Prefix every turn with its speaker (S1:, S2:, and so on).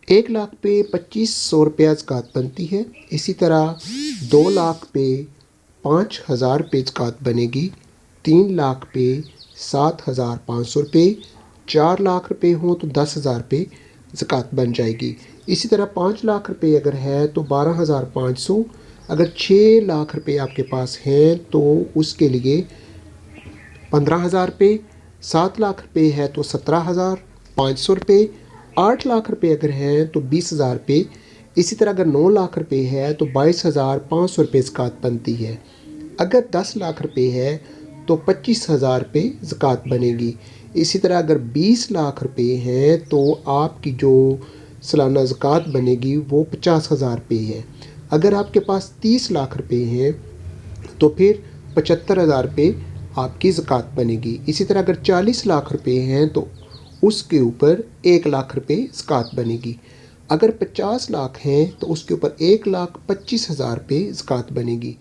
S1: 1 लाख पे 2500 रुपया ज़कात बनती है। इसी तरह 2 लाख पे 5000 रुपये ज़कात बनेगी। 3 लाख पे 7500 रुपये। 4 लाख रुपये हों तो 10,000 रुपये ज़कात बन जाएगी। इसी तरह 5 लाख रुपये अगर है तो 12,500। अगर 6 लाख रुपये आपके पास हैं तो उसके लिए 15,000 रुपये। 7 लाख रुपये है तो 17,500 रुपये। 8 लाख रुपये अगर हैं तो 20,000 रुपये। इसी तरह अगर 9 लाख रुपये है तो 22,500 रुपये ज़कात बनती है। अगर 10 लाख रुपये है तो 25,000 रुपये ज़कात बनेगी। इसी तरह अगर 20 लाख रुपये हैं तो आपकी जो सालाना ज़कात बनेगी वो 50,000 रुपये है। अगर आपके पास 30 लाख रुपये हैं तो फिर 75,000 रुपये आपकी ज़कात बनेगी। इसी तरह अगर 40 लाख रुपये हैं तो उसके ऊपर 1 लाख रुपये ज़कात बनेगी। अगर 50 लाख हैं तो उसके ऊपर 1,25,000 रुपये ज़कात बनेगी।